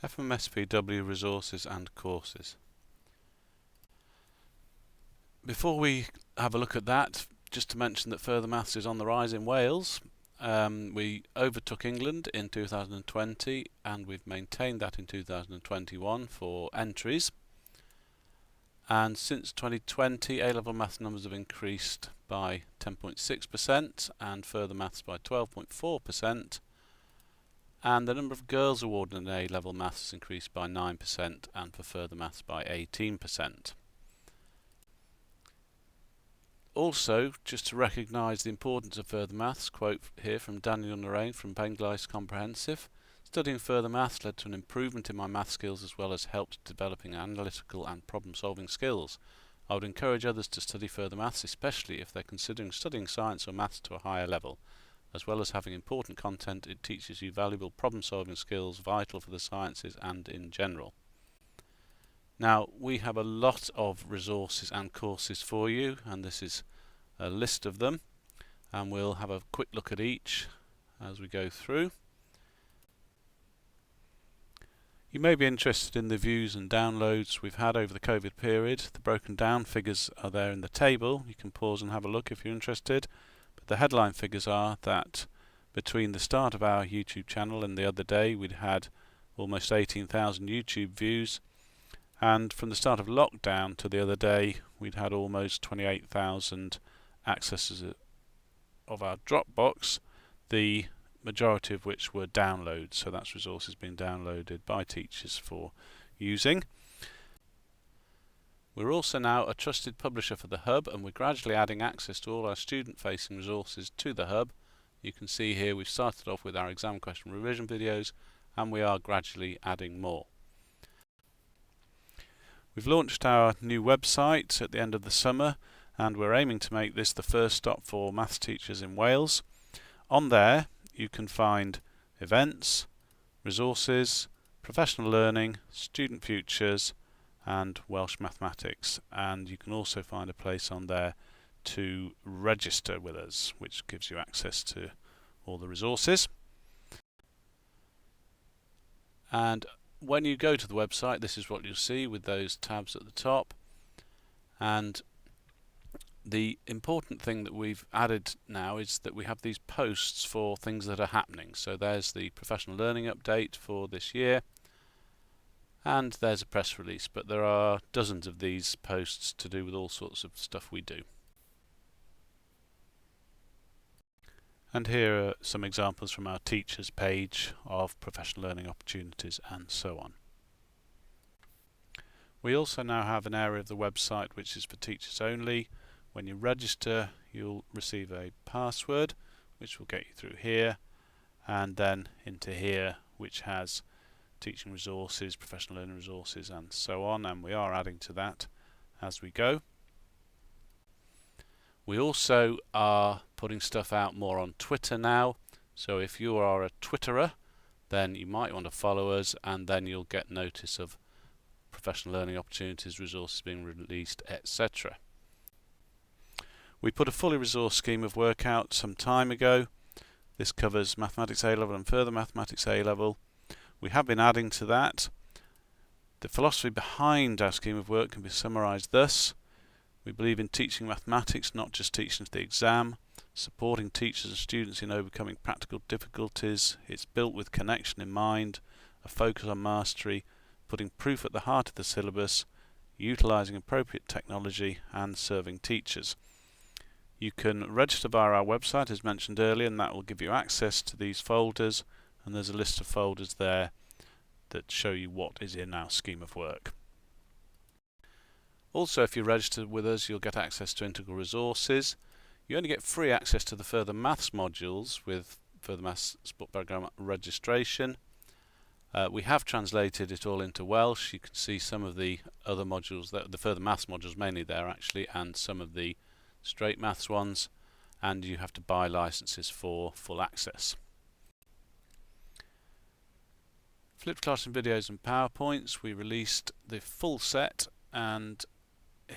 FMSPW resources and courses. Before we have a look at that, just to mention that further maths is on the rise in Wales. We overtook England in 2020 and we've maintained that in 2021 for entries. And since 2020, A-level maths numbers have increased by 10.6% and further maths by 12.4%. And the number of girls awarded in A-level maths has increased by 9% and for further maths by 18%. Also, just to recognise the importance of further maths, quote here from Daniel Narain from Benglis Comprehensive. Studying further maths led to an improvement in my math skills as well as helped developing analytical and problem-solving skills. I would encourage others to study further maths, especially if they're considering studying science or maths to a higher level. As well as having important content, it teaches you valuable problem-solving skills vital for the sciences and in general. Now, we have a lot of resources and courses for you, and this is a list of them, and we'll have a quick look at each as we go through. You may be interested in the views and downloads we've had over the COVID period. The broken down figures are there in the table. You can pause and have a look if you're interested. But the headline figures are that between the start of our YouTube channel and the other day, we'd had almost 18,000 YouTube views. And from the start of lockdown to the other day, we'd had almost 28,000 accesses of our Dropbox, the majority of which were downloads. So that's resources being downloaded by teachers for using. We're also now a trusted publisher for the Hub, and we're gradually adding access to all our student-facing resources to the Hub. You can see here we've started off with our exam question revision videos, and we are gradually adding more. We've launched our new website at the end of the summer, and we're aiming to make this the first stop for maths teachers in Wales. On there you can find events, resources, professional learning, student futures and Welsh mathematics, and you can also find a place on there to register with us, which gives you access to all the resources. And when you go to the website, this is what you'll see with those tabs at the top. And the important thing that we've added now is that we have these posts for things that are happening. So there's the professional learning update for this year, and there's a press release, but there are dozens of these posts to do with all sorts of stuff we do. And here are some examples from our teachers page of professional learning opportunities and so on. We also now have an area of the website which is for teachers only. When you register, you'll receive a password which will get you through here and then into here, which has teaching resources, professional learning resources and so on, and we are adding to that as we go. We also are putting stuff out more on Twitter now, so if you are a Twitterer, then you might want to follow us, and then you'll get notice of professional learning opportunities, resources being released, etc. We put a fully resourced scheme of work out some time ago. This covers Mathematics A-Level and further Mathematics A-Level. We have been adding to that. The philosophy behind our scheme of work can be summarised thus. We believe in teaching mathematics, not just teaching to the exam, supporting teachers and students in overcoming practical difficulties. It's built with connection in mind, a focus on mastery, putting proof at the heart of the syllabus, utilising appropriate technology and serving teachers. You can register via our website as mentioned earlier, and that will give you access to these folders, and there's a list of folders there that show you what is in our scheme of work. Also, if you register with us, you'll get access to integral resources. You only get free access to the further maths modules with further maths sport program registration. We have translated it all into Welsh. You can see some of the other modules, the further maths modules mainly there actually, and some of the straight maths ones, and you have to buy licenses for full access. Flipped classroom videos and PowerPoints, we released the full set, and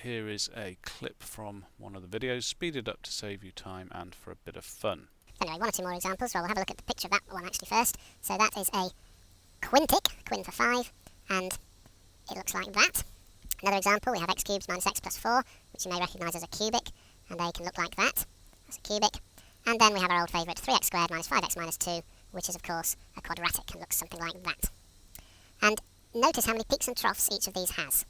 here is a clip from one of the videos, speeded up to save you time and for a bit of fun. Anyway, one or two more examples. Well, we'll have a look at the picture of that one actually first. So that is a quintic, quin for 5, and it looks like that. Another example, we have x cubed minus x plus 4, which you may recognise as a cubic, and they can look like that. That's a cubic. And then we have our old favourite 3x squared minus 5x minus 2, which is of course a quadratic and looks something like that. And notice how many peaks and troughs each of these has.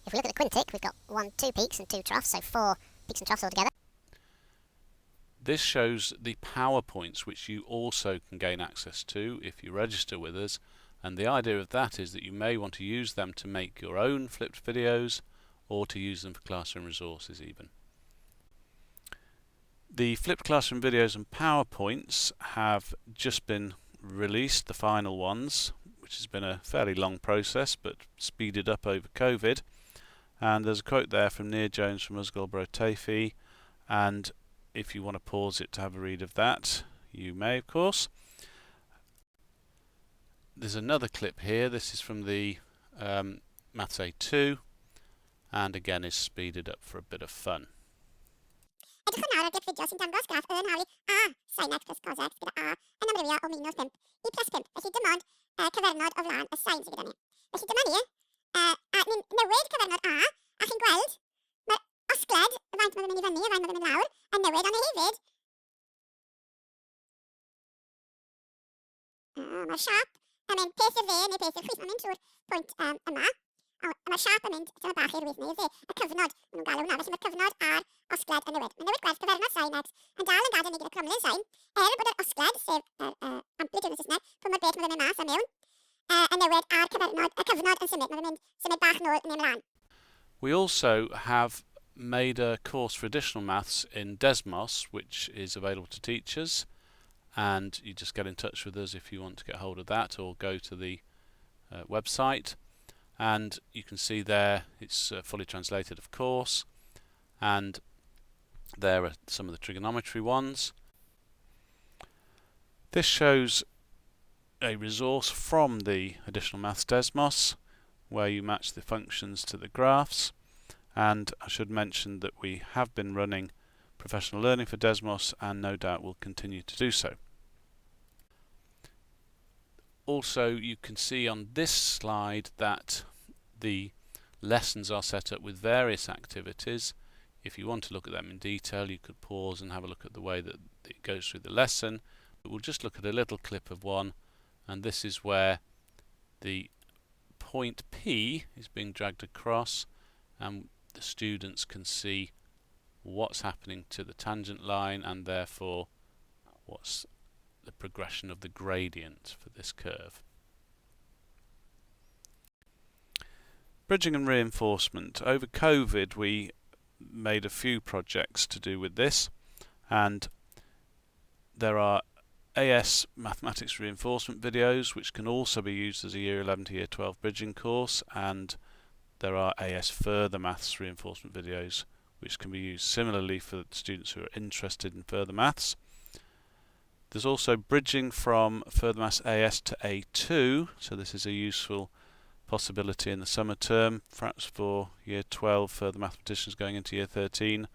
If we look at the quintic, we've got 2 peaks and 2 troughs, so 4 peaks and troughs altogether. This shows the PowerPoints which you also can gain access to if you register with us, and the idea of that is that you may want to use them to make your own flipped videos or to use them for classroom resources even. The flipped classroom videos and PowerPoints have just been released, the final ones, which has been a fairly long process but speeded up over COVID. And there's a quote there from Near Jones from Usgolbro Tafi, and if you want to pause it to have a read of that, you may of course. There's another clip here, this is from the Maths A2, and again is speeded up for a bit of fun. Edrych yn nawr ar grip fideo sy'n dangos graff y lanharu a sin x plus cos x gyda a yn amrywio o minus 5 I plus 5. Felly dim ond cyfernod o flaen y sin sydd gyda ni. Felly dyma ni, a ni'n newid cyfernod a chi'n gweld mae'r osgled, y faint mae'n mynd I fyny, y faint mae'n mynd lawr, yn newid, ond hefyd mae'r siap yn mynd peth i'r dde neu peth i'r chwith, mae'n mynd trwy'r pwynt yma. Mae'r siap yn mynd dyma bach i'r wyth neu i'r dde. Y cyfnod, maen nhw'n galw hwnna, felly mae'r cyfnod a'r osgled yn newid. Mae'n newid gwerth cyfernod sin x yn dal yn gadael ni gyda cromlin sin, bod yr osgled, sef amplitude yn y Saesneg, pwy mae'r beth mae'n mynd mas a mewn, yn newid a'r cyfnod yn symud. Mae'n mynd symud bach nôl neu ymlaen. We also have made a course for additional maths in DESMOS, which is available to teachers, and you just get in touch with us if you want to get hold of that, or go to the website, and you can see there it's fully translated of course, and there are some of the trigonometry ones. This shows a resource from the additional maths DESMOS where you match the functions to the graphs. And I should mention that we have been running professional learning for DESMOS and no doubt will continue to do so. Also, you can see on this slide that the lessons are set up with various activities. If you want to look at them in detail, you could pause and have a look at the way that it goes through the lesson. But we'll just look at a little clip of one, and this is where the point P is being dragged across, and the students can see what's happening to the tangent line and therefore what's the progression of the gradient for this curve. Bridging and reinforcement. Over COVID we made a few projects to do with this, and there are AS mathematics reinforcement videos which can also be used as a year 11 to year 12 bridging course, and there are AS further maths reinforcement videos which can be used similarly for students who are interested in further maths. There's also bridging from further maths AS to A2, so this is a useful possibility in the summer term, perhaps for year 12 further mathematicians going into year 13,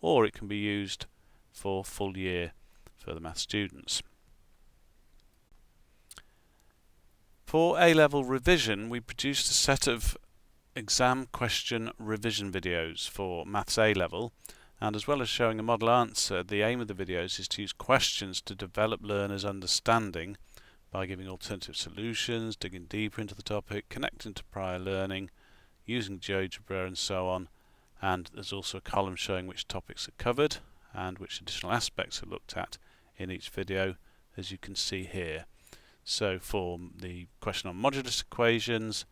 or it can be used for full year further maths students. For A-level revision, we produced a set of exam question revision videos for Maths A-level, and as well as showing a model answer, the aim of the videos is to use questions to develop learners' understanding by giving alternative solutions, digging deeper into the topic, connecting to prior learning, using GeoGebra and so on. And there's also a column showing which topics are covered and which additional aspects are looked at in each video, as you can see here. So for the question on modulus equations,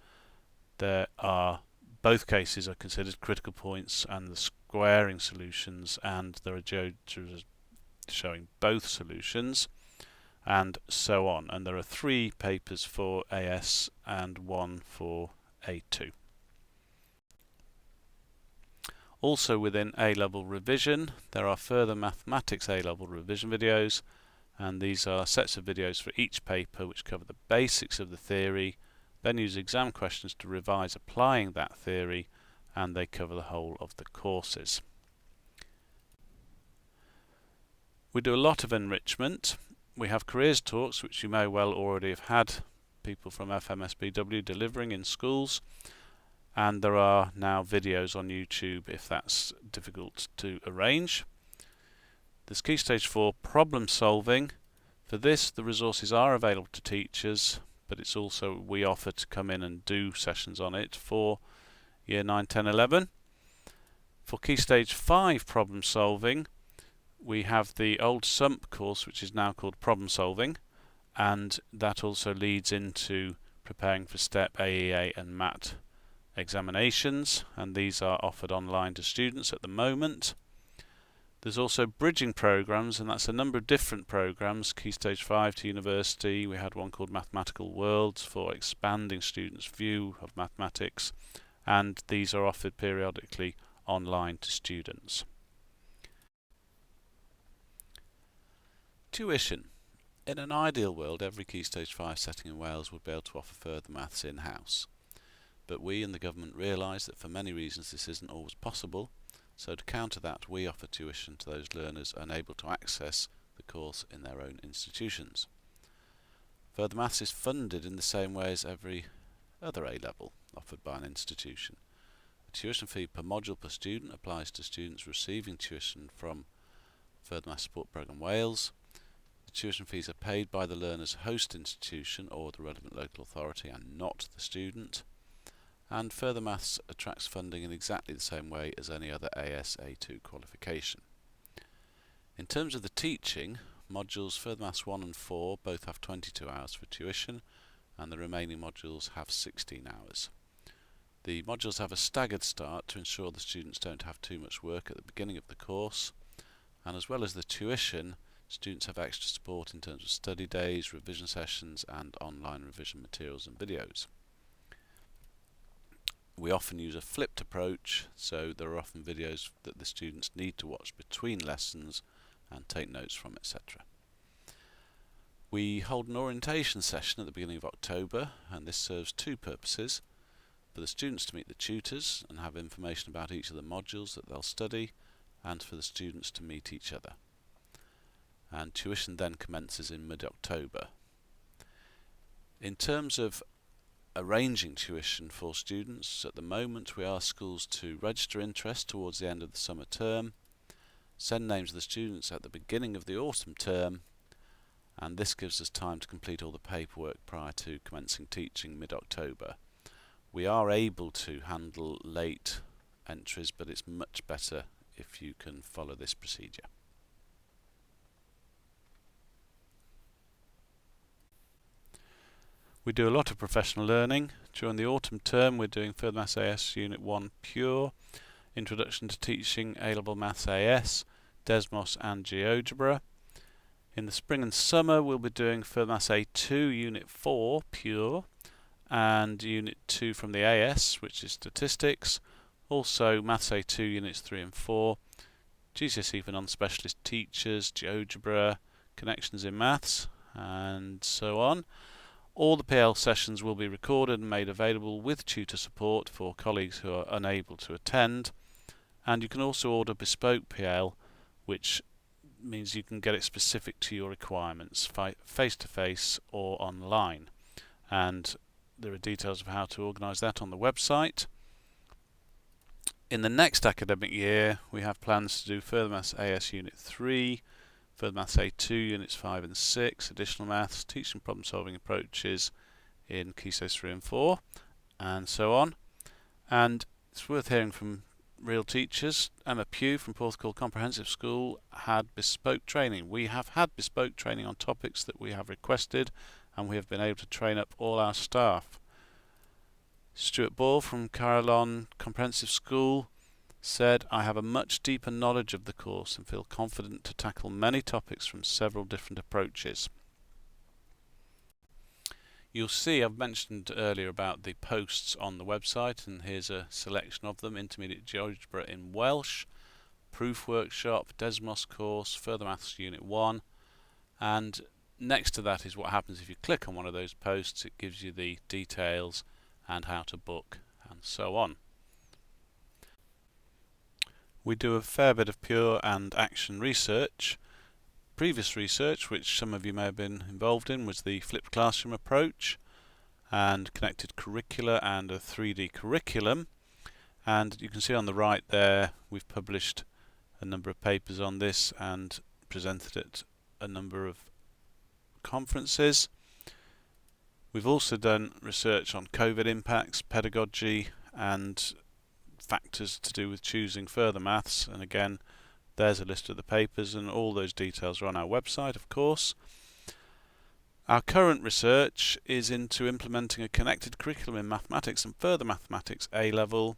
there are both cases are considered critical points and the squaring solutions, and there are GeoGebras showing both solutions, and so on. And there are 3 papers for AS and 1 for A2. Also within A-level revision, there are further mathematics A-level revision videos, and these are sets of videos for each paper which cover the basics of the theory, then use exam questions to revise applying that theory, and they cover the whole of the courses. We do a lot of enrichment. We have careers talks which you may well already have had people from FMSPW delivering in schools, and there are now videos on YouTube if that's difficult to arrange. There's Key Stage 4 problem solving. For this, the resources are available to teachers, but it's also we offer to come in and do sessions on it for Year 9, 10, 11. For Key Stage 5 problem solving, we have the old SUMP course, which is now called Problem Solving, and that also leads into preparing for STEP, AEA and MAT examinations, and these are offered online to students at the moment. There's also bridging programs, and that's a number of different programs. Key Stage 5 to university, we had one called Mathematical Worlds for expanding students' view of mathematics, and these are offered periodically online to students. Tuition. In an ideal world, every Key Stage 5 setting in Wales would be able to offer further maths in-house. But we and the government realise that for many reasons this isn't always possible, so to counter that we offer tuition to those learners unable to access the course in their own institutions. Further maths is funded in the same way as every other A-level offered by an institution. A tuition fee per module per student applies to students receiving tuition from Further Maths Support Programme Wales. The tuition fees are paid by the learner's host institution or the relevant local authority and not the student. And Further Maths attracts funding in exactly the same way as any other AS-A2 qualification. In terms of the teaching, modules Further Maths 1 and 4 both have 22 hours for tuition, and the remaining modules have 16 hours. The modules have a staggered start to ensure the students don't have too much work at the beginning of the course, and as well as the tuition, students have extra support in terms of study days, revision sessions and online revision materials and videos. We often use a flipped approach, so there are often videos that the students need to watch between lessons and take notes from, etc. We hold an orientation session at the beginning of October, and this serves two purposes: for the students to meet the tutors and have information about each of the modules that they'll study, and for the students to meet each other. And tuition then commences in mid-October. In terms of arranging tuition for students, at the moment we ask schools to register interest towards the end of the summer term, send names of the students at the beginning of the autumn term, and this gives us time to complete all the paperwork prior to commencing teaching mid-October. We are able to handle late entries, but it's much better if you can follow this procedure. We do a lot of professional learning. During the autumn term we're doing Further Maths AS Unit 1 Pure, Introduction to Teaching A-Level Maths AS, DESMOS and GeoGebra. In the spring and summer we'll be doing Further Maths A2 Unit 4 Pure and Unit 2 from the AS, which is Statistics. Also Maths A2 Units 3 and 4, GCSE for non-specialist teachers, GeoGebra, Connections in Maths and so on. All the PL sessions will be recorded and made available with tutor support for colleagues who are unable to attend, and you can also order bespoke PL, which means you can get it specific to your requirements, face-to-face or online, and there are details of how to organise that on the website. In the next academic year we have plans to do Further Maths AS Unit 3, Further Maths A2 Units 5 and 6, Additional Maths, Teaching Problem Solving Approaches in Key Stage 3 and 4, and so on. And it's worth hearing from real teachers. Emma Pugh from Porthcawl Comprehensive School had bespoke training. We have had bespoke training on topics that we have requested, and we have been able to train up all our staff. Stuart Ball from Carillon Comprehensive School said, "I have a much deeper knowledge of the course and feel confident to tackle many topics from several different approaches." You'll see I've mentioned earlier about the posts on the website, and here's a selection of them: Intermediate GeoGebra in Welsh, Proof Workshop, DESMOS course, Further Maths Unit 1, and next to that is what happens if you click on one of those posts. It gives you the details and how to book and so on. We do a fair bit of pure and action research. Previous research, which some of you may have been involved in, was the flipped classroom approach, and connected curricula and a 3D curriculum. And you can see on the right there we've published a number of papers on this and presented at a number of conferences. We've also done research on COVID impacts, pedagogy and factors to do with choosing further maths, and again there's a list of the papers, and all those details are on our website, of course. Our current research is into implementing a connected curriculum in mathematics and further mathematics A level,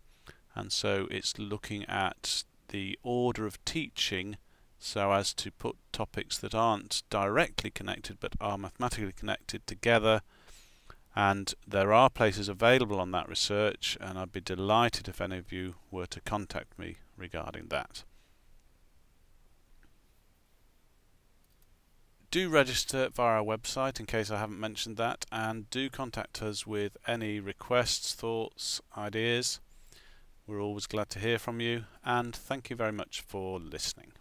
and so it's looking at the order of teaching so as to put topics that aren't directly connected but are mathematically connected together. And there are places available on that research, and I'd be delighted if any of you were to contact me regarding that. Do register via our website in case I haven't mentioned that, and do contact us with any requests, thoughts, ideas. We're always glad to hear from you, and thank you very much for listening.